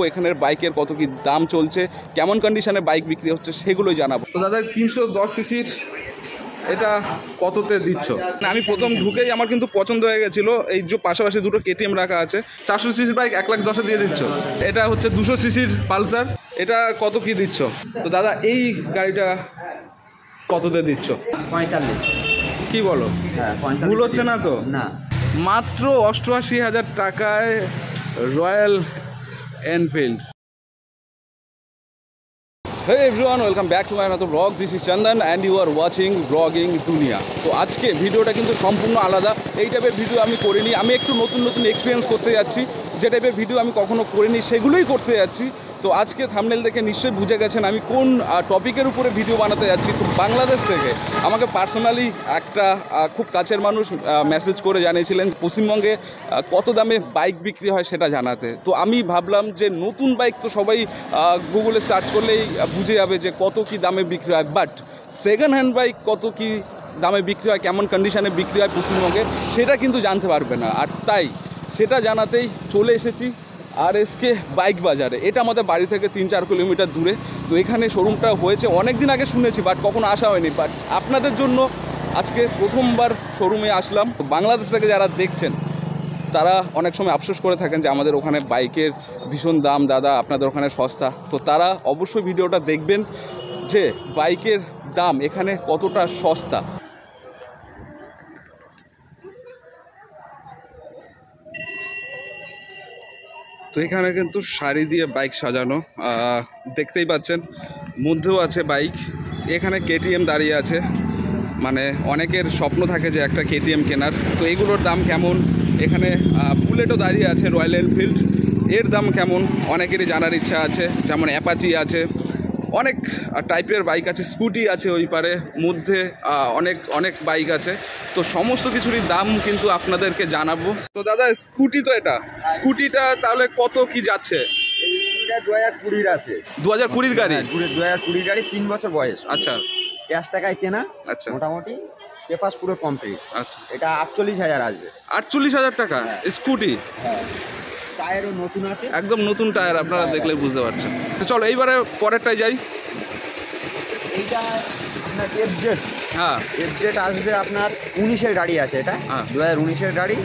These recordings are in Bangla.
এখানের বাইকের কত কি দাম চলছে, কেমন কন্ডিশনে বাইক বিক্রি হচ্ছে সেগুলোই জানাবো। তো দাদা 310 সিসির এটা কততে দিচ্ছ? আমি প্রথম ঢুকেই আমার কিন্তু পছন্দ হয়ে গেছিলো, এই যে পাশাপাশি দুটো কেটিএম রাখা আছে। 400 সিসির বাইক 1,10,000 দিয়ে দিচ্ছ। এটা হচ্ছে 200 সিসির পালসার, এটা কত কি দিচ্ছ? তো দাদা এই গাড়িটা কততে দিচ্ছ? 45। কি বলো? হ্যাঁ, ভুল হচ্ছে না তো? না, মাত্র 88,000 টাকায় royal Enfield. Hey everyone, welcome back to my another vlog. This is Chandan and you are watching Vlogging Dunia. তো আজকে ভিডিওটা কিন্তু সম্পূর্ণ আলাদা। এই টাইপের ভিডিও আমি করিনি, আমি একটু নতুন নতুন এক্সপিরিয়েন্স করতে যাচ্ছি। যে টাইপের ভিডিও আমি কখনো করিনি সেগুলোই করতে যাচ্ছি। তো আজকে থাম্বনেল দেখে নিশ্চয়ই বুঝে গেছেন আমি কোন টপিকের উপরে ভিডিও বানাতে যাচ্ছি। তো বাংলাদেশ থেকে আমাকে পার্সোনালি একটা খুব কাছের মানুষ মেসেজ করে জানিয়েছিলেন পশ্চিমবঙ্গে কত দামে বাইক বিক্রি হয় সেটা জানাতে। তো আমি ভাবলাম যে নতুন বাইক তো সবাই গুগলে সার্চ করলেই বুঝে যাবে যে কত কি দামে বিক্রি হয়, বাট সেকেন্ড হ্যান্ড বাইক কত কি দামে বিক্রি হয়, কেমন কন্ডিশনে বিক্রি হয় পশ্চিমবঙ্গে সেটা কিন্তু জানতে পারবে না। আর তাই সেটা জানাতেই চলে এসেছি RSK বাইক বাজারে। এটা আমাদের বাড়ি থেকে 3-4 কিলোমিটার দূরে। তো এখানে শোরুমটা হয়েছে অনেক দিন আগে শুনেছি, বাট কখনো আসা হয়নি। বাট আপনাদের জন্য আজকে প্রথমবার শোরুমে আসলাম। বাংলাদেশ থেকে যারা দেখছেন তারা অনেক সময় আফসোস করে থাকেন যে আমাদের ওখানে বাইকের ভীষণ দাম, দাদা আপনাদের ওখানে সস্তা। তো তারা অবশ্যই ভিডিওটা দেখবেন যে বাইকের দাম এখানে কতটা সস্তা। তো এখানে কিন্তু শাড়ি দিয়ে বাইক সাজানো, দেখতেই পাচ্ছেন, মধ্যেও আছে বাইক। এখানে কেটিএম দাঁড়িয়ে আছে, মানে অনেকের স্বপ্ন থাকে যে একটা কেটিএম কেনার। তো এগুলোর দাম কেমন? এখানে বুলেটও দাঁড়িয়ে আছে, রয়্যাল এনফিল্ড, এর দাম কেমন অনেকেরই জানার ইচ্ছা আছে। যেমন অ্যাপাচি আছে, অনেক টাইপের বাইক আছে, স্কুটি আছে ওই পারে, মধ্যে অনেক বাইক আছে। তো সমস্ত কিছুরই দাম কিন্তু আপনাদেরকে জানাবো। তো দাদা স্কুটি, তো এটা স্কুটিটা তাহলে কত কি যাচ্ছে? এটা 2020 আছে। 2020 গাড়ি? 2020 গাড়ি, 3 বছর বয়স। আচ্ছা, ক্যাশ টাকায় কেনা। আচ্ছা, মোটামুটি পেপারস পুরো কমপ্লিট। আচ্ছা, এটা 48,000 আসবে। 48,000 টাকা স্কুটি? হ্যাঁ, টায়ারও নতুন আছে, একদম নতুন টায়ার, আপনারা দেখলে বুঝতে পারছেন। তো চলো এইবারে পরেরটাই যাই। এইটা আপনার FZ। হ্যাঁ, FZ আসবে আপনার 19-এর গাড়ি আছে। এটা হ্যাঁ 2019-এর গাড়ি।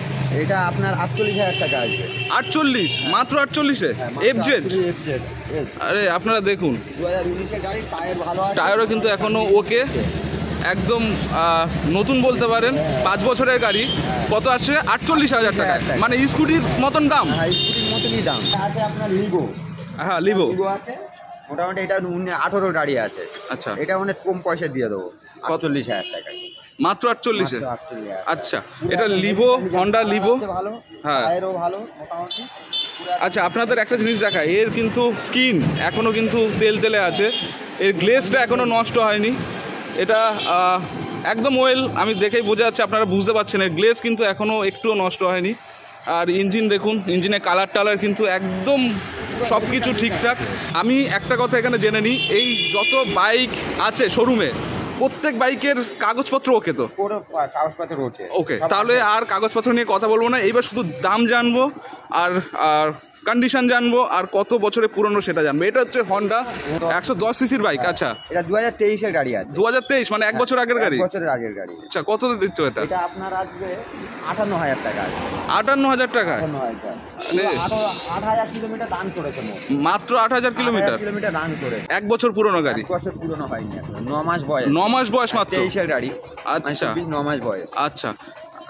এটা আপনার 48,000 টাকা আসবে। 48? মাত্র 48-এ FZ? আরে আপনারা দেখুন, 2019-এর গাড়ি, টায়ার ভালো আছে, টায়ারও কিন্তু এখনো ওকে, একদম নতুন বলতে পারেন। 5 বছরের গাড়ি। কত আছে? 48,000 টাকা, মানে স্কুটির মতন দাম। হ্যাঁ, স্কুটির মতনই দাম। আছে আপনার লিভো। হ্যাঁ, লিভো আছে মোটামুটি। এটা 18 গাড়ি আছে। আচ্ছা, এটা অনেক কম পয়সা দিয়ে দেবো, 48,000 টাকায়। মাত্র 48-এ? 48,000। আচ্ছা, এটা লিভো, হন্ডা লিভো। হ্যাঁ, টায়ারও ভালো মোটামুটি। আচ্ছা, আপনাদের একটা জিনিস দেখায়, এর কিন্তু স্কিন এখনও কিন্তু তেলে আছে, এর গ্লেজটা এখনও নষ্ট হয়নি। এটা একদম ওয়েল, আমি দেখেই বোঝা যাচ্ছে, আপনারা বুঝতে পারছেন এর গ্লেজ কিন্তু এখনও একটুও নষ্ট হয়নি। আর ইঞ্জিন দেখুন, ইঞ্জিনের কালার টালার কিন্তু একদম সব কিছু ঠিকঠাক। আমি একটা কথা এখানে জেনে নিই, এই যত বাইক আছে শোরুমে প্রত্যেক বাইকের কাগজপত্র ওকে? তো কাগজপত্র ওকে। ওকে, তাহলে আর কাগজপত্র নিয়ে কথা বলবো না, এইবার শুধু দাম জানবো আর কন্ডিশন জানবো আর কত বছরে পুরনো সেটা জানবো। এটা হচ্ছে হন্ডা 110 সিসির বাইক। আচ্ছা, এটা 2023-এর গাড়ি আছে। 2023 মানে 1 বছর আগের গাড়ি? 1 বছরের আগের গাড়ি। আচ্ছা, কত দিচ্ছ এটা? এটা আপনার আসবে 58,000 টাকা। 58,000 টাকা? 8,000 কিলোমিটার রান করেছে। মাত্র 8,000 কিলোমিটার রান করে। 1 বছর পুরনো গাড়ি? 1 বছর পুরনো হয়নি, 9 মাস বয়স। 9 মাস বয়স মাত্র? 23-এর গাড়ি। আচ্ছা, 9 মাস বয়স। আচ্ছা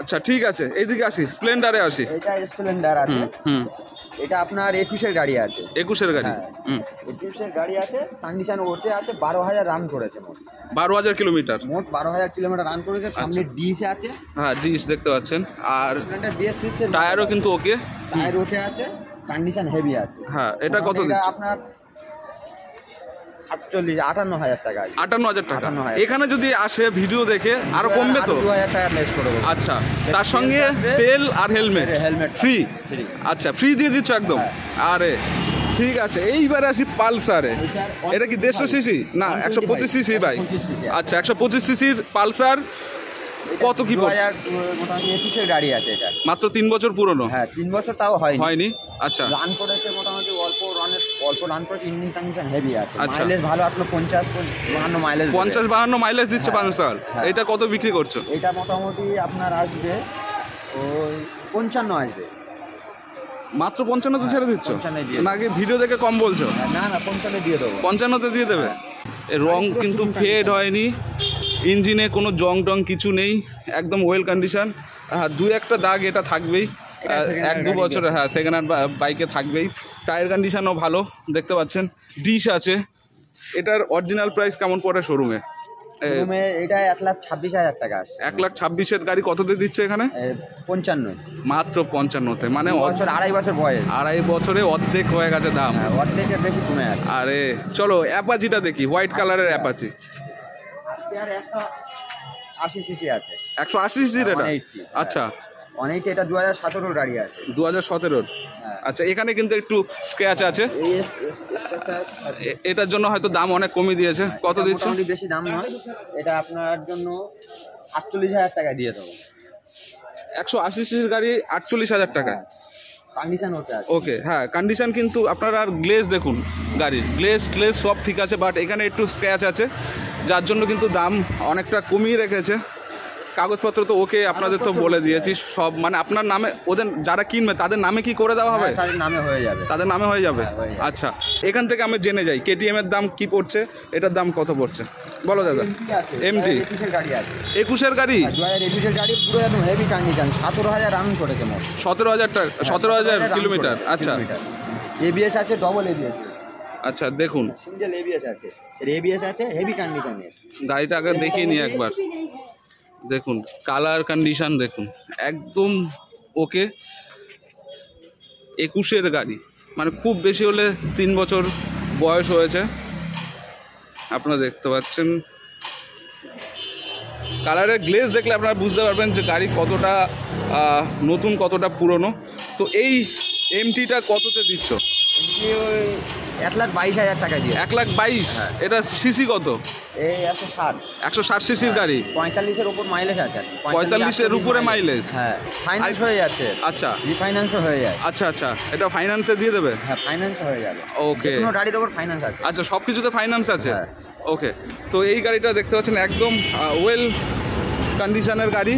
আচ্ছা, ঠিক আছে, এইদিকে আসি, স্প্লেন্ডারে আসি। এটা স্প্লেন্ডার আছে। এটা আপনার 21-এর গাড়ি আছে। 21-এর গাড়ি? 21-এর গাড়ি আছে, কন্ডিশন ওতে আছে। 12,000 রান করেছে মোট। 12,000 কিলোমিটার? মোট 12,000 কিলোমিটার রান করেছে। সামনে ডিস আছে। হ্যাঁ, ডিস দেখতে পাচ্ছেন। আর টায়ারও কিন্তু ওকে? টায়ার ওকে আছে, কন্ডিশন হেভি আছে। হ্যাঁ, এটা কত দিচ্ছে? আপনার 58,000 টাকা। 58,000 টাকা। এখানে যদি আসে ভিডিও দেখে আরো কমবে তো? 2,000 টাকা লেস করে দেবো। আচ্ছা, তার সঙ্গে তেল আর হেলমেট ফ্রি? আচ্ছা, ফ্রি দিয়ে দিচ্ছ একদম? আরে ঠিক আছে, এইবারে আসি পালসারে। এটা কি 150 সিসি না 125 সিসি বাইক? আচ্ছা, 125 সিসির পালসার কত কি পড়ছে? মোটামুটি 21-এর গাড়ি আছে। এটা মাত্র 3 বছর পুরনো? হ্যাঁ, 3 বছর তাও হয়নি। আচ্ছা, রান করেছে মোটামুটি অল্প রানের অল্প রান করেছে, ইঞ্জিন কন্ডিশন হেভি আছে, আচ্ছা। মাইলেজ ভালো আসলো 50-52 মাইলেজ। 50-52 মাইলেজ দিচ্ছে হ্যাঁ, পালসার। হ্যাঁ। এটা কত বিক্রি করছো? এটা মোটামুটি আপনার আসবে ওই 55 আসবে। মাত্র 55-তে ছেড়ে দিচ্ছ? 55 দিয়ে নাকি ভিডিও দেখে কম বলছো? না না 55 দিয়ে দেবো। 55-তে দিয়ে দেবে? এর রং কিন্তু ফেড হয়নি, ইঞ্জিনে কোনো জং টং কিছু নেই, একদম ওয়েল কন্ডিশন। হ্যাঁ, 2-1টা দাগ এটা থাকবেই, এটা second hand 1-2 বছরে। হ্যাঁ, সেকেন্ড হ্যান্ড বাইকে থাকবেই। টায়ার কন্ডিশনও ভালো দেখতে পাচ্ছেন, ডিশ আছে। এটার অরিজিনাল প্রাইস কেমন পড়ে শোরুমে? রুমে এটা 1,26,000 টাকা আসছে। 1,26,000 গাড়ি কততে দিচ্ছে এখানে? 55 মাত্র 55-তে, মানে বছর, 2.5 বছর বয়স। 2.5 বছরে অর্ধেক হয়ে গেছে দাম। হ্যাঁ, অর্ধেকের বেশি কমে আছে। আরে চলো অ্যাপাচিটা দেখি, হোয়াইট কালারের অ্যাপাচি। আর 180 সিসি আছে। 180 সিসির এটা? 180, আচ্ছা, অনেক। এটা 2017 গাড়ি আছে। 2017-র? হ্যাঁ। আচ্ছা, এখানে কিন্তু একটু স্ক্র্যাচ আছে, এই এটার জন্য হয়তো দাম অনেক কমিয়ে দিয়েছে। কত দিচ্ছ? মোটামুটি বেশি দাম নয়, এটা আপনার জন্য 48,000 টাকা দিয়ে দেবো। 180 সিসির গাড়ি 48,000 টাকা? কন্ডিশন হতে আছে। ওকে, হ্যাঁ, কন্ডিশন কিন্তু আপনারা আর গ্লেজ দেখুন, গাড়ির গ্লেজ সব ঠিক আছে, বাট এখানে একটু স্ক্র্যাচ আছে, যার জন্য কিন্তু দাম অনেকটা কমিয়ে রেখেছে। কাগজপত্র তো ওকে, আপনাদের তো বলে দিয়েছি সব, মানে আপনার নামে, ওদের যারা কিনবে তাদের নামে কি করে দেওয়া হবে? তাদের নামে হয়ে যাবে। তাদের নামে হয়ে যাবে? হ্যাঁ, হয়ে যাবে। আচ্ছা, এখান থেকে আমি জেনে যাই কেটিএম এর দাম কি পড়ছে, এটার দাম কত পড়ছে বলো দাদা। MT 21 গাড়ি আছে। 21-এর গাড়ি? 2021 গাড়ি, পুরো একদম হেভি কন্ডিশন। 17,000 রান করেছে মোট। 17,000 টাকা, 17,000 run কিলোমিটার? করেছে, আচ্ছা এবিএস আছে, ডবল এবিএস। আচ্ছা, দেখুন সিঙ্গেল এবিএস আছে, এবিএস আছে, হেভি কন্ডিশনের। গাড়িটা আগে দেখিয়ে নিই একবার। দেখুন কালার কন্ডিশন দেখুন, একদম ওকে। 21-এর গাড়ি, মানে খুব বেশি হলে 3 বছর বয়স হয়েছে, আপনারা দেখতে পাচ্ছেন। কালারের গ্লেজ দেখলে আপনারা বুঝতে পারবেন যে গাড়ি কতটা নতুন, কতটা পুরনো। তো এই এমটিটা কততে দিচ্ছ? 1,22,000 টাকা দিয়ে। 1,22,000? এটা সিসি কত? এই 160। 160 সিসির গাড়ি, 45-এর উপর মাইলেজ আছে। 45-এর উপরে মাইলেজ? হ্যাঁ, ফাইন্যান্স হয়ে যাচ্ছে। আচ্ছা, রিফাইন্যান্সও হয়ে যায়। আচ্ছা আচ্ছা, এটা ফাইন্যান্সে দিয়ে দেবে? হ্যাঁ, ফাইন্যান্স হয়ে যাবে। ওকে, কোনো গাড়ির উপর ফাইন্যান্স আছে। আচ্ছা, সব কিছুতে ফাইন্যান্স আছে? হ্যাঁ। ওকে, তো এই গাড়িটা দেখতে পাচ্ছেন একদম ওয়েল কন্ডিশনের গাড়ি,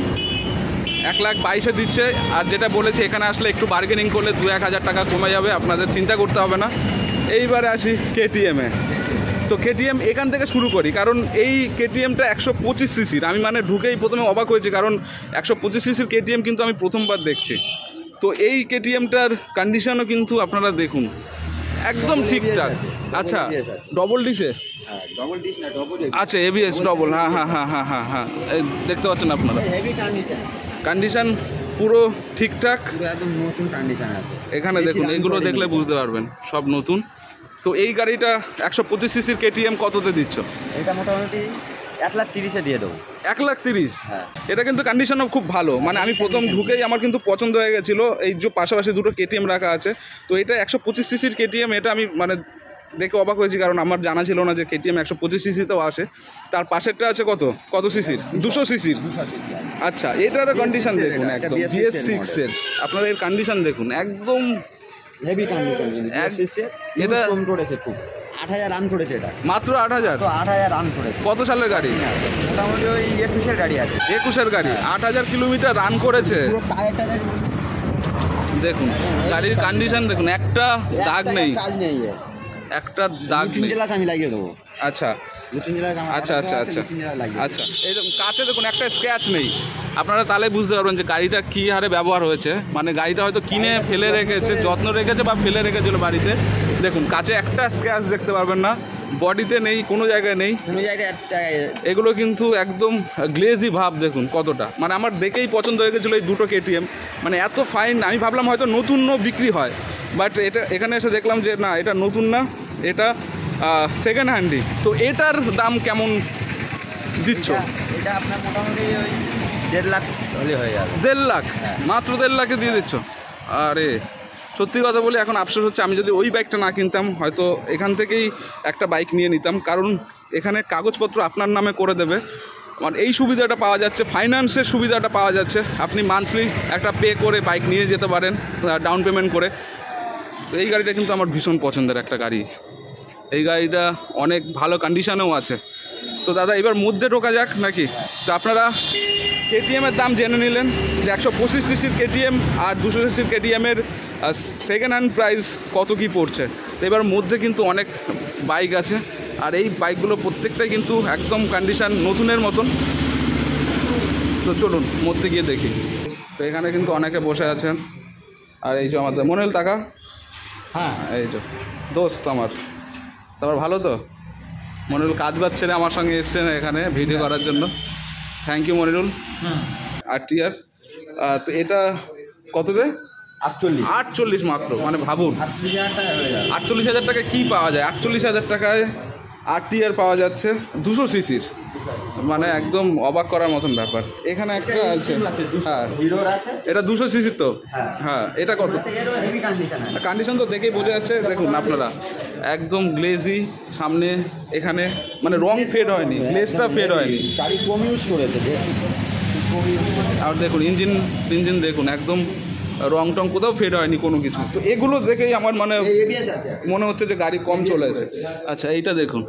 1,22,000-এ দিচ্ছে। আর যেটা বলেছি, এখানে আসলে একটু বার্গেনিং করলে 2-1 হাজার টাকা কমে যাবে, আপনাদের চিন্তা করতে হবে না। এইবারে আসি কেটিএমে। তো কেটিএম এখান থেকে শুরু করি, কারণ এই কেটিএমটা 125 সিসির। আমি মানে ঢুকেই প্রথমে অবাক হয়েছি, কারণ 125 সিসির কেটিএম কিন্তু আমি প্রথমবার দেখছি। তো এই কেটিএমটার কন্ডিশনও কিন্তু আপনারা দেখুন, একদম ঠিকঠাক। আচ্ছা, ডবল ডিসে? হ্যাঁ, ডবল ডিস না, ডবল। আচ্ছা, এবিএস ডবল। হ্যাঁ হ্যাঁ হ্যাঁ হ্যাঁ হ্যাঁ হ্যাঁ, এই দেখতে পাচ্ছেন আপনারা, হেভি কন্ডিশন। কন্ডিশন পুরো ঠিকঠাক, পুরো একদম নতুন কন্ডিশন আছে। এখানে দেখুন, এগুলো দেখলে বুঝতে পারবেন সব নতুন। তো এই গাড়িটা 125 সিসির কেটিএম কততে দিচ্ছ? এটা মোটামুটি 1,30,000-এ দিয়ে দেবো। 1,30,000? হ্যাঁ। এটা কিন্তু কন্ডিশনও খুব ভালো, মানে আমি প্রথম ঢুকেই আমার কিন্তু পছন্দ হয়ে গেছিলো। এই যে পাশাপাশি দুটো কেটিএম রাখা আছে, তো এটা 125 সিসির কেটিএম। এটা আমি মানে দেখে অবাক হয়েছি, কারণ আমার জানা ছিল না যে কেটিএম 125 সিসিতেও আসে। তার পাশেরটা আছে কত সিসির? 200 সিসির। আচ্ছা, এটারও কন্ডিশন দেখুন, একদম BS6-এর। আপনারা এর কন্ডিশন দেখুন, একদম হেভি কন্ডিশন। এটা কম করেছে খুব, 8,000 রান করেছে এটা। মাত্র 8,000? তো 8,000 রান করেছে। কত সালের গাড়ি? মোটামুটি ওই 21-এর গাড়ি আছে। 21-এর গাড়ি, 8,000 কিলোমিটার রান করেছে। পুরো টায়ার দেখুন গাড়ির কন্ডিশন দেখুন, একটা দাগ নেই, কাজ নেই, একটা দাগ নেই। আমি লাগিয়ে দেবো। আচ্ছা আচ্ছা আচ্ছা আচ্ছা আচ্ছা, এইরকম কাছে দেখুন একটা স্ক্র্যাচ নেই। আপনারা তাহলে বুঝতে পারবেন যে গাড়িটা কী হারে ব্যবহার হয়েছে। মানে গাড়িটা হয়তো কিনে ফেলে রেখেছে, যত্ন রেখেছে বা ফেলে রেখেছিল বাড়িতে। দেখুন কাছে একটা স্ক্র্যাচ দেখতে পারবেন না, বডিতে নেই, কোনো জায়গায় নেই, কোনো জায়গায়। এগুলো কিন্তু একদম গ্লেজি ভাব দেখুন কতটা, মানে আমার দেখেই পছন্দ হয়ে গেছিলো এই দুটো কেটিএম। মানে এত ফাইন, আমি ভাবলাম হয়তো নতুন বিক্রি হয়, বাট এটা এখানে এসে দেখলাম যে না, এটা নতুন না, এটা সেকেন্ড হ্যান্ডই। তো এটার দাম কেমন দিচ্ছ? এটা আপনার মোটামুটি ওই 1.5 লাখ হলে হয়ে যাবে। 1.5 লাখ? মাত্র 1.5 লাখে দিয়ে দিচ্ছ? আরে সত্যি কথা বলি, এখন আফসোস হচ্ছে, আমি যদি ওই বাইকটা না কিনতাম, হয়তো এখান থেকেই একটা বাইক নিয়ে নিতাম। কারণ এখানে কাগজপত্র আপনার নামে করে দেবে, মানে এই সুবিধাটা পাওয়া যাচ্ছে, ফাইন্যান্সের সুবিধাটা পাওয়া যাচ্ছে। আপনি মান্থলি একটা পে করে বাইক নিয়ে যেতে পারেন, ডাউন পেমেন্ট করে। তো এই গাড়িটা কিন্তু আমার ভীষণ পছন্দের একটা গাড়ি, এই গাড়িটা অনেক ভালো কন্ডিশনেও আছে। তো দাদা এবার মধ্যে ঢোকা যাক নাকি? তো আপনারা কেটিএমের দাম জেনে নিলেন যে 125 সিসির কেটিএম আর 200 সিসির কেটিএমের সেকেন্ড হ্যান্ড প্রাইস কত কী পড়ছে। তো এবার মধ্যে কিন্তু অনেক বাইক আছে, আর এই বাইকগুলো প্রত্যেকটাই কিন্তু একদম কন্ডিশন নতুনের মতন। তো চলুন মধ্যে গিয়ে দেখি। তো এখানে কিন্তু অনেকে বসে আছেন, আর এই যে আমাদের মনিরুল টাকা, হ্যাঁ এই যে দোস্ত আমার, তারপর ভালো তো মনিরুল কাজ বাজ ছেড়ে আমার সঙ্গে এসছেন এখানে ভিডিও করার জন্য, থ্যাংক ইউ মনিরুল। RTR তো এটা কততে? 48 মাত্র, মানে ভাবুন 48,000 টাকায় কী পাওয়া যায়? 48,000 টাকায় RTR পাওয়া যাচ্ছে 200 সিসির, মানে একদম অবাক করার মতন ব্যাপার। এখানে একটা আছে, হ্যাঁ এটা 200 সিসির তো, হ্যাঁ এটা কত? কন্ডিশন তো দেখেই বোঝা যাচ্ছে, দেখুন আপনারা একদম গ্লেজি সামনে, এখানে মানে রং ফেড হয়নি, গ্লেজটা ফেড হয়নি, গাড়ি কম ইউজ করেছে। আর দেখুন ইঞ্জিন দেখুন একদম রং টং কোথাও ফেড হয়নি কোনো কিছু। তো এগুলো দেখেই আমার মানে মনে হচ্ছে যে গাড়ি কম চলেছে। আচ্ছা এইটা দেখুন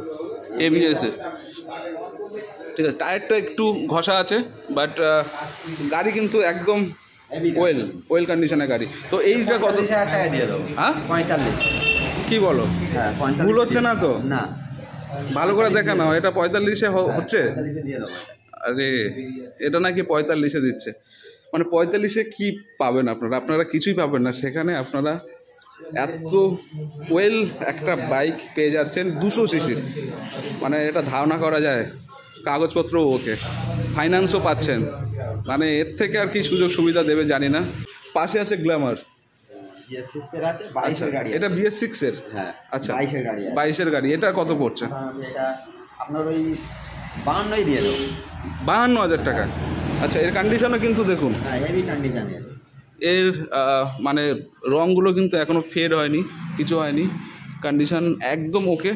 ABS, ঠিক আছে, টায়ারটা একটু ঘষা আছে, বাট গাড়ি কিন্তু একদম ওয়েল কন্ডিশনের গাড়ি। তো এইটা কত? হ্যাঁ 45। কী বলো, ভুল হচ্ছে না তো? না, ভালো করে দেখে নাও, এটা 45-এ হচ্ছে। আরে এটা নাকি 45-এ দিচ্ছে, মানে 45-এ কী পাবেন আপনারা কিছুই পাবেন না সেখানে। আপনারা এত ওয়েল একটা বাইক পেয়ে যাচ্ছেন 200 সিসির, মানে এটা ধারণা করা যায়। কাগজপত্রও ওকে, ফাইন্যান্সও পাচ্ছেন, মানে এর থেকে আর কি সুযোগ সুবিধা দেবে জানি না। পাশে আছে গ্ল্যামার, এটা BS6-এর, আচ্ছা 22-এর গাড়ি। এটা কত পড়ছে? আপনার ওই 52 দিয়ে দেবো, 52,000 টাকা। আচ্ছা এর কন্ডিশনও কিন্তু দেখুন, হেভি কন্ডিশনের, এর মানে রঙগুলো কিন্তু এখনও ফেড হয়নি, কিছু হয়নি, কন্ডিশন একদম ওকে।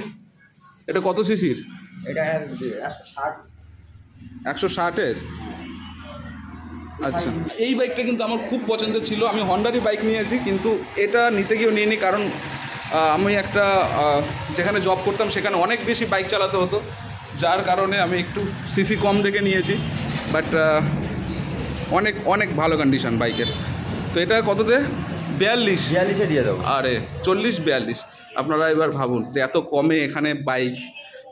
এটা কত সিসির? এটা 160-এর। আচ্ছা এই বাইকটা কিন্তু আমার খুব পছন্দের ছিল, আমি হন্ডারই বাইক নিয়েছি, কিন্তু এটা নিতে গিয়েও নিইনি, কারণ আমি একটা যেখানে জব করতাম সেখানে অনেক বেশি বাইক চালাতে হতো, যার কারণে আমি একটু সিসি কম দেখে নিয়েছি, বাট অনেক ভালো কন্ডিশন বাইকের। তো এটা কততে? 42-এ দিয়ে দেবো। আরে 40-42, আপনারা এবার ভাবুন যে এত কমে এখানে বাইক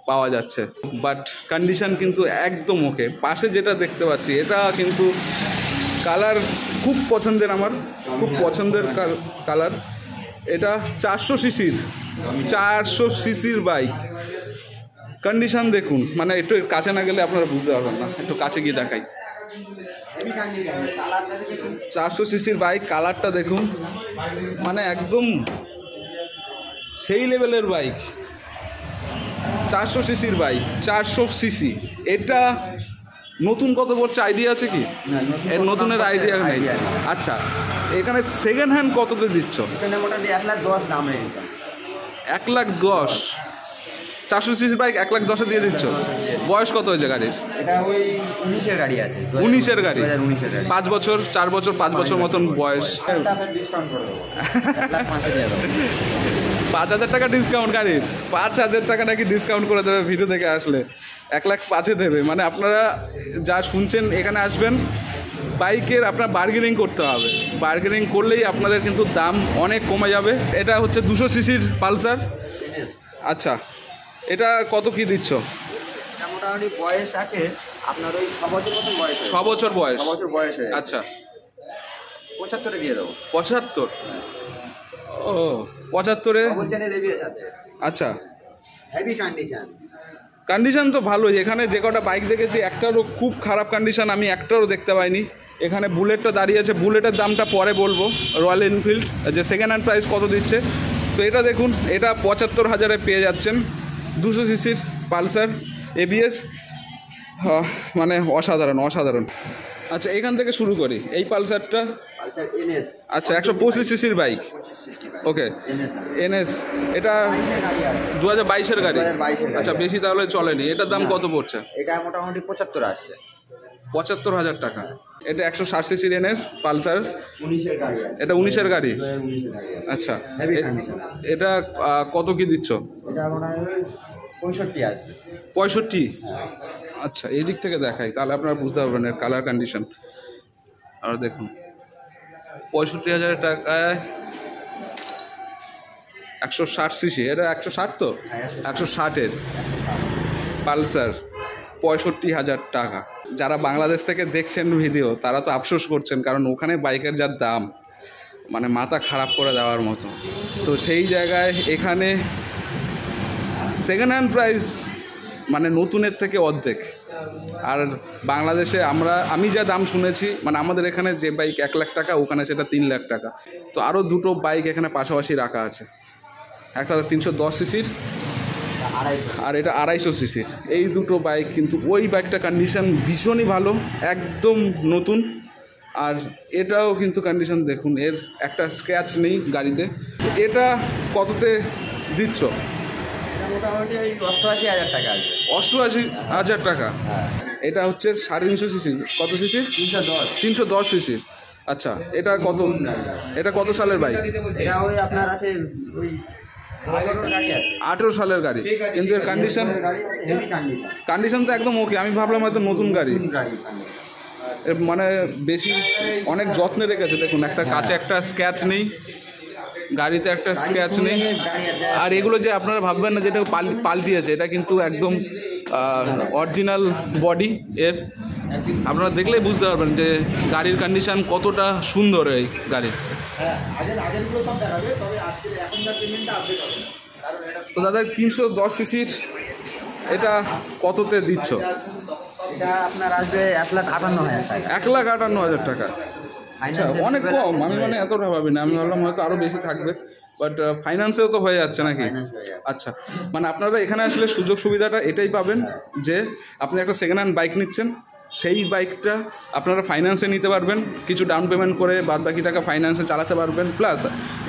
পাওয়া যাচ্ছে, বাট কন্ডিশন কিন্তু একদম ওকে। পাশে যেটা দেখতে পাচ্ছি এটা কিন্তু কালার খুব পছন্দের, আমার খুব পছন্দের কালার। এটা 400 সিসির বাইক, কন্ডিশন দেখুন, মানে একটু কাছে না গেলে আপনারা বুঝতে পারবেন না, একটু কাছে গিয়ে দেখাই। 400 সিসির বাইক, কালারটা দেখুন, মানে একদম সেই লেভেলের বাইক। 400 সিসির বাইক, 400 সিসি। এটা নতুন কত পড়ছে আইডিয়া আছে কি? এর নতুনের আইডিয়া নেই। আচ্ছা এখানে সেকেন্ড হ্যান্ড কততে দিচ্ছ? এখানে মোটামুটি 1,10,000 দাম রেখেছে। 1,10,000, 400 সিসির বাইক 1,10,000 দিয়ে দিচ্ছ? বয়স কত হয়েছে গাড়ির? এটা ওই 19-এর গাড়ি আছে। 19-এর গাড়ি, 2019-এর গাড়ি, 5 বছর 4 বছর 5 বছর মতন বয়স। ডিসকাউন্ট করে দেবো, 1,05,000 দিয়ে দেবো। 5,000 টাকা ডিসকাউন্ট গাড়ির, 5,000 টাকা নাকি ডিসকাউন্ট করে দেবে ভিডিও থেকে আসলে, 1,05,000 দেবে। মানে আপনারা যা শুনছেন, এখানে আসবেন বাইকের আপনার বার্গেনিং করতে হবে, বার্গেনিং করলেই আপনাদের কিন্তু দাম অনেক কমে যাবে। এটা হচ্ছে 200 সিসির পালসার। আচ্ছা এটা কত কি দিচ্ছ? মোটামুটি বয়স আছে আপনার ওই 6 বছর মতন বয়স। 6 বছর বয়স? 6 বছর বয়স হয়ে। আচ্ছা 75-এ দিয়ে দেবো। 75? ও 75-এ আছে। আচ্ছা হেভি কন্ডিশন, কন্ডিশন তো ভালোই। এখানে যে কটা বাইক দেখেছি একটারও খুব খারাপ কন্ডিশন আমি একটারও দেখতে পাইনি। এখানে বুলেটটা দাঁড়িয়ে আছে, বুলেটের দামটা পরে বলবো। রয়্যাল এনফিল্ড যে সেকেন্ড হ্যান্ড প্রাইস কত দিচ্ছে, তো এটা দেখুন, এটা 75,000-এ পেয়ে যাচ্ছেন 200 সিসির পালসার ABS, মানে অসাধারণ। আচ্ছা এখান থেকে শুরু করি, এই পালসারটা আচ্ছা 125 সিসির বাইক, ওকে NS, এটা 2022-এর গাড়ি। আচ্ছা বেশি তাহলে চলেনি, এটার দাম কত পড়ছে? এটা মোটামুটি 75 আসছে। ৭৫,০০০ টাকা। এটা 160 সিসির এনএস পালসার, 19-এর গাড়ি আছে। এটা 19-এর গাড়ি। 2019-এর গাড়ি আছে। আচ্ছা, হেভি কন্ডিশন আছে। এটা কত কি দিচ্ছ? এটা মনে হয় 65 আছে। 65? আচ্ছা, এই দিক থেকে দেখাই তাহলে আপনারা বুঝতে পারবেন এর কালার কন্ডিশন। আর দেখুন 65,000 টাকায় 160 সিসি, এটা 160 তো? 160-এর পালসার 65,000 টাকা। যারা বাংলাদেশ থেকে দেখছেন ভিডিও তারা তো আফসোস করছেন, কারণ ওখানে বাইকের যা দাম মানে মাথা খারাপ করে দেওয়ার মতো। তো সেই জায়গায় এখানে সেকেন্ড হ্যান্ড প্রাইস মানে নতুনের থেকে অর্ধেক। আর বাংলাদেশে আমি যা দাম শুনেছি, মানে আমাদের এখানে যে বাইক 1 লাখ টাকা, ওখানে সেটা 3 লাখ টাকা। তো আরও দুটো বাইক এখানে পাশাপাশি রাখা আছে, একটা 310 সিসির আর এটা 250 সিসির। এই দুটো বাইক কিন্তু ওই বাইকটা কন্ডিশন ভীষণই ভালো, একদম নতুন। আর এটাও কিন্তু কন্ডিশন দেখুন, এর একটা স্ক্র্যাচ নেই গাড়িতে। এটা কততে দিচ্ছ? মোটামুটি ওই 88,000 টাকা আছে। 88,000 টাকা। হ্যাঁ, এটা হচ্ছে 350 সিসির। কত সিসির? 310 সিসির। আচ্ছা, এটা কত সালের বাইক? এটা ওই আপনার আছে ওই 18 গাড়ি আছে। 18 সালের গাড়ি, কিন্তু এর কন্ডিশন হেভি কন্ডিশন। কন্ডিশন তো একদম ওকে। আমি ভাবলাম হয়তো নতুন গাড়ি, এর মানে বেশি অনেক যত্নে রেখেছে। দেখুন একটা কাছে একটা স্ক্র্যাচ নেই, গাড়িতে একটা স্ক্র্যাচ নেই। আর এগুলো যে আপনারা ভাববেন না যেটা পাল্টিয়েছে, এটা কিন্তু একদম অরিজিনাল বডি এর। আপনারা দেখলেই বুঝতে পারবেন যে গাড়ির কন্ডিশন কতটা সুন্দর এই গাড়ির। তো দাদা 310 সিসির এটা কততে দিচ্ছ? এটা আপনার আসবে 1,58,000 টাকা। 1,58,000 টাকা। আচ্ছা, অনেক কম। আমি মানে এতটা ভাবি না, আমি ভাবলাম হয়তো আরও বেশি থাকবে, বাট ফাইন্যান্সেও তো হয়ে যাচ্ছে নাকি? আচ্ছা, মানে আপনারা এখানে আসলে সুযোগ সুবিধাটা এটাই পাবেন যে আপনি একটা সেকেন্ড হ্যান্ড বাইক নিচ্ছেন, সেই বাইকটা আপনারা ফাইন্যান্সে নিতে পারবেন, কিছু ডাউন পেমেন্ট করে বাদ বাকি টাকা ফাইন্যান্সে চালাতে পারবেন। প্লাস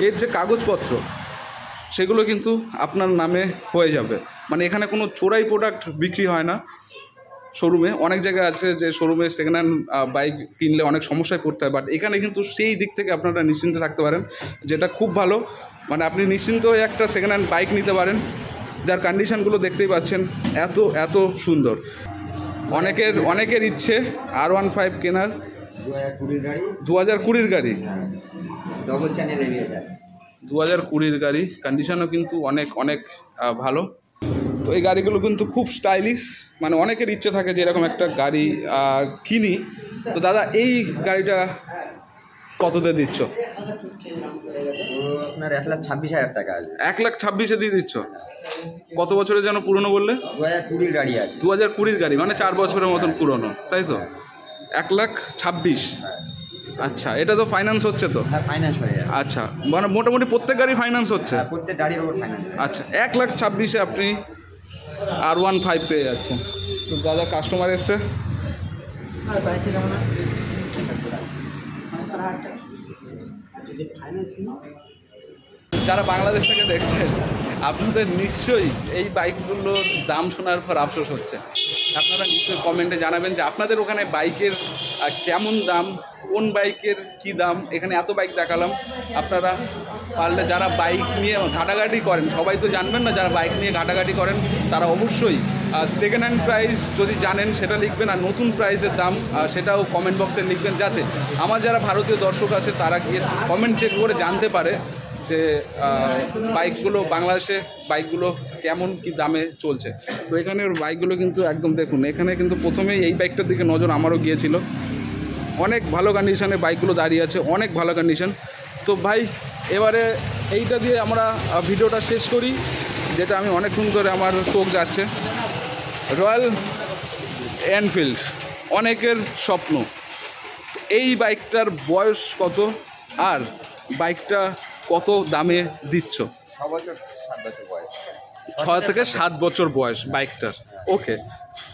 এর যে কাগজপত্র সেগুলো কিন্তু আপনার নামে হয়ে যাবে। মানে এখানে কোনো চোরাই প্রোডাক্ট বিক্রি হয় না। শোরুমে অনেক জায়গায় আছে যে শোরুমে সেকেন্ড হ্যান্ড বাইক কিনলে অনেক সমস্যায় পড়তে হয়, বাট এখানে কিন্তু সেই দিক থেকে আপনারা নিশ্চিন্তে থাকতে পারেন, যেটা খুব ভালো। মানে আপনি নিশ্চিন্ত হয়ে একটা সেকেন্ড হ্যান্ড বাইক নিতে পারেন, যার কন্ডিশনগুলো দেখতেই পাচ্ছেন এত সুন্দর। অনেকের ইচ্ছে R15 কেনার। 2020-র গাড়ি, ডবল চ্যানেল এবিএস আছে। 2020-র গাড়ি, কন্ডিশনও কিন্তু অনেক ভালো। তো এই গাড়িগুলো কিন্তু খুব স্টাইলিশ, মানে অনেকের ইচ্ছে থাকে যে এরকম একটা গাড়ি কিনি। তো দাদা এই গাড়িটা কততে দিচ্ছ? আপনার 1,26,000 টাকা আছে। 1,26,000 দিয়ে দিচ্ছ? কত বছরের যেন পুরনো বললে? 2020-র গাড়ি আছে। 2020-র গাড়ি, মানে 4 বছরের মতন পুরনো, তাই তো? 1,26,000। আচ্ছা, এটা তো ফাইন্যান্স হচ্ছে তো? হ্যাঁ, ফাইন্যান্স হয়ে যাবে। আচ্ছা, মানে মোটামুটি প্রত্যেক গাড়ি ফাইন্যান্স হচ্ছে? প্রত্যেক গাড়ির ওপর ফাইন্যান্স। আচ্ছা, 1,26,000-এ আপনি R15 পেয়ে যাচ্ছেন। তো দাদা কাস্টমার এসছে। যারা বাংলাদেশ থেকে দেখছেন, আপনাদের নিশ্চয়ই এই বাইকগুলোর দাম শোনার পর আফসোস হচ্ছে। আপনারা নিশ্চয়ই কমেন্টে জানাবেন যে আপনাদের ওখানে বাইকের কেমন দাম, কোন বাইকের কি দাম। এখানে এত বাইক দেখালাম, আপনারা পারলে যারা বাইক নিয়ে ঘাটাঘাটি করেন, সবাই তো জানবেন না, যারা বাইক নিয়ে ঘাটাঘাটি করেন তারা অবশ্যই সেকেন্ড হ্যান্ড প্রাইস যদি জানেন সেটা লিখবেন, আর নতুন প্রাইসের দাম সেটাও কমেন্ট বক্সে লিখবেন, যাতে আমার যারা ভারতীয় দর্শক আছে তারা গিয়ে কমেন্ট চেক করে জানতে পারে যে বাইকগুলো বাংলাদেশে বাইকগুলো কেমন কি দামে চলছে। তো এখানের বাইকগুলো কিন্তু একদম দেখুন, এখানে কিন্তু প্রথমেই এই বাইকটার দিকে নজর আমারও গিয়েছিল। অনেক ভালো কন্ডিশনে বাইকগুলো দাঁড়িয়ে আছে, অনেক ভালো কন্ডিশন। তো ভাই এবারে এইটা দিয়ে আমরা ভিডিওটা শেষ করি, যেটা আমি অনেকক্ষণ ধরে আমার চোখ যাচ্ছে। রয়্যাল এনফিল্ড অনেকের স্বপ্ন। এই বাইকটার বয়স কত আর বাইকটা কত দামে দিচ্ছ? 6 থেকে 7 বছর বয়স বাইকটার। ওকে,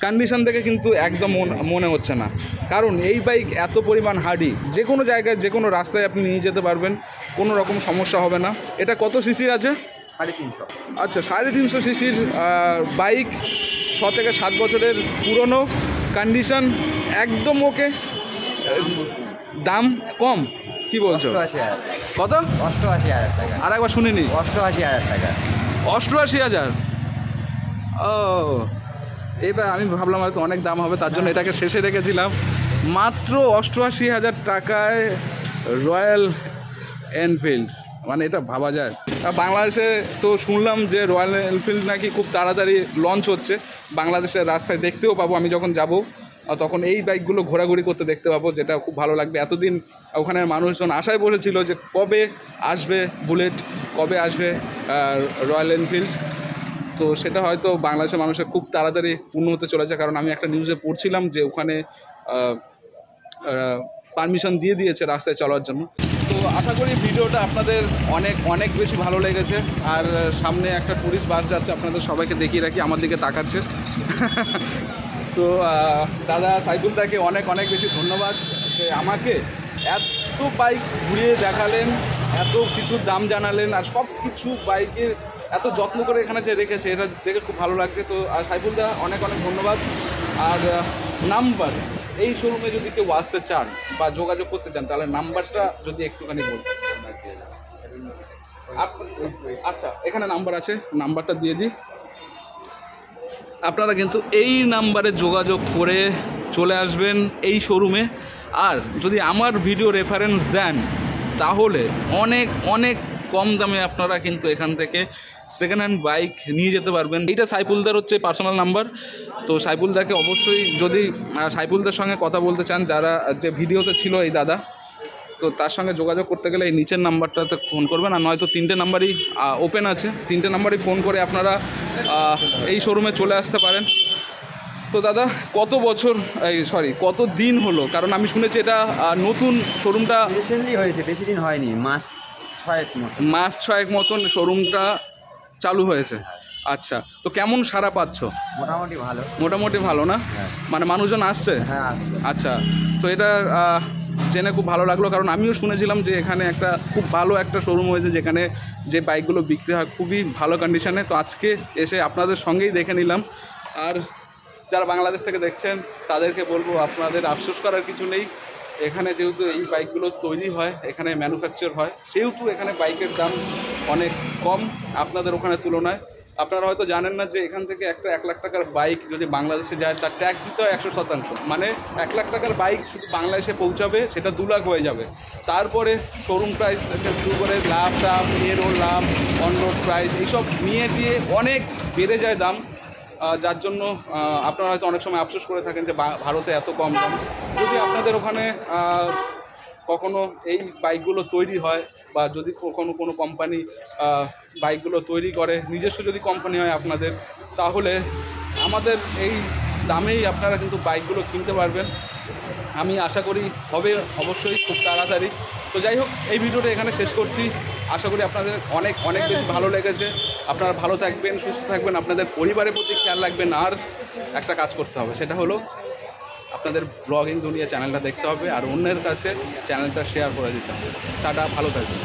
কন্ডিশন দেখে কিন্তু একদম মনে হচ্ছে না, কারণ এই বাইক এত পরিমাণ হার্ডি, যে কোনো জায়গায় যে কোনো রাস্তায় আপনি নিয়ে যেতে পারবেন, কোনো রকম সমস্যা হবে না। এটা কত সিসির আছে? 350। আচ্ছা, 350 সিসির বাইক, 6 থেকে 7 বছরের পুরনো, কন্ডিশন একদম ওকে, দাম কম কি বলছো? 88,000 কত? 88,000 টাকা। আর একবার শুনিনি। 88,000 টাকা। 88,000। ও, এটা আমি ভাবলাম হয়তো অনেক দাম হবে, তার জন্য এটাকে শেষে রেখেছিলাম। মাত্র 88,000 টাকায় রয়্যাল এনফিল্ড, মানে এটা ভাবা যায়? আর বাংলাদেশে তো শুনলাম যে রয়্যাল এনফিল্ড নাকি খুব তাড়াতাড়ি লঞ্চ হচ্ছে, বাংলাদেশের রাস্তায় দেখতেও পাবো। আমি যখন যাব তখন এই বাইকগুলো ঘোরাঘুরি করতে দেখতে পাবো, যেটা খুব ভালো লাগবে। এতদিন ওখানের মানুষজন আশায় বসেছিল যে কবে আসবে বুলেট, কবে আসবে রয়্যাল এনফিল্ড। তো সেটা হয়তো বাংলাদেশের মানুষের খুব তাড়াতাড়ি পূর্ণ হতে চলেছে, কারণ আমি একটা নিউজে পড়ছিলাম যে ওখানে পারমিশন দিয়ে দিয়েছে রাস্তায় চলার জন্য। তো আশা করি ভিডিওটা আপনাদের অনেক অনেক বেশি ভালো লেগেছে। আর সামনে একটা টুরিস্ট বাস যাচ্ছে, আপনাদের সবাইকে দেখিয়ে রাখি, আমার দিকে তাকাচ্ছে। তো দাদা সাইফুল দাকে অনেক অনেক বেশি ধন্যবাদ যে আমাকে এত বাইক ঘুরিয়ে দেখালেন, এত কিছুর দাম জানালেন, আর সব কিছু বাইকের এত যত্ন করে এখানে যে রেখেছে, এটা দেখে খুব ভালো লাগছে। তো সাইফুল দা অনেক অনেক ধন্যবাদ। আর নাম্বার, এই শোরুমে যদি কেউ আসতে চান বা যোগাযোগ করতে চান, তাহলে নাম্বারটা যদি একটুখানি বলতেন। আচ্ছা, এখানে নাম্বার আছে, নাম্বারটা দিয়ে দিই। আপনারা কিন্তু এই নাম্বারে যোগাযোগ করে চলে আসবেন এই শোরুমে। আর যদি আমার ভিডিও রেফারেন্স দেন, তাহলে অনেক অনেক কম দামে আপনারা কিন্তু এখান থেকে সেকেন্ড হ্যান্ড বাইক নিয়ে যেতে পারবেন। এইটা সাইফুলদার হচ্ছে পার্সোনাল নাম্বার। তো সাইফুলদাকে অবশ্যই, যদি সাইফুলদার সঙ্গে কথা বলতে চান, যারা যে ভিডিওতে ছিল এই দাদা, তো তার সঙ্গে যোগাযোগ করতে গেলে এই নিচের নাম্বারটাতে ফোন করবেন। আর নয়তো 3টে নাম্বারই ওপেন আছে, 3টে নাম্বারই ফোন করে আপনারা এই শোরুমে চলে আসতে পারেন। তো দাদা কত বছর, কত দিন হলো? কারণ আমি শুনেছি এটা নতুন শোরুমটা রিসেন্টলি হয়েছে, বেশি দিন হয়নি, মাস 6 মতন শোরুমটা চালু হয়েছে। আচ্ছা, তো কেমন সাড়া পাচ্ছ? মোটামুটি ভালো। মোটামুটি ভালো না? মানে মানুষজন আসছে? হ্যাঁ, আসছে। আচ্ছা, তো এটা জেনে খুব ভালো লাগলো, কারণ আমিও শুনেছিলাম যে এখানে একটা খুব ভালো একটা শোরুম হয়েছে, যেখানে যে বাইকগুলো বিক্রি হয় খুবই ভালো কন্ডিশনে। তো আজকে এসে আপনাদের সঙ্গেই দেখে নিলাম। আর যারা বাংলাদেশ থেকে দেখছেন, তাদেরকে বলবো আপনাদের আফসোস করার কিছু নেই। এখানে যেহেতু এই বাইকগুলো তৈরি হয়, এখানে ম্যানুফ্যাকচার হয়, সেহেতু এখানে বাইকের দাম অনেক কম আপনাদের ওখানে তুলনায়। আপনারা হয়তো জানেন না যে এখান থেকে একটা 1 লাখ টাকার বাইক যদি বাংলাদেশে যায়, তার ট্যাক্স দিতে হয় 100%। মানে 1 লাখ টাকার বাইক শুধু বাংলাদেশে পৌঁছাবে, সেটা 2 লাখ হয়ে যাবে। তারপরে শোরুম প্রাইস থেকে শুরু করে লাভ, এরও লাভ, অন রোড প্রাইস, এইসব নিয়ে দিয়ে অনেক বেড়ে যায় দাম। যার জন্য আপনারা হয়তো অনেক সময় আফসোস করে থাকেন যে ভারতে এত কম দাম। যদি আপনাদের ওখানে কখনো এই বাইকগুলো তৈরি হয়, বা যদি কখনো কোনো কোম্পানি বাইকগুলো তৈরি করে, নিজস্ব যদি কোম্পানি হয় আপনাদের, তাহলে আমাদের এই দামেই আপনারা কিন্তু বাইকগুলো কিনতে পারবেন। আমি আশা করি হবে অবশ্যই খুব তাড়াতাড়ি। তো যাই হোক, এই ভিডিওটা এখানে শেষ করছি। আশা করি আপনাদের অনেক অনেক বেশি ভালো লেগেছে। আপনারা ভালো থাকবেন, সুস্থ থাকবেন, আপনাদের পরিবারের প্রতি খেয়াল রাখবেন। আর একটা কাজ করতে হবে, সেটা হলো আপনাদের ব্লগিং দুনিয়া চ্যানেলটা দেখতে হবে, আর অন্যের কাছে চ্যানেলটা শেয়ার করে দিতে হবে। টাটা, ভালো থাকবেন।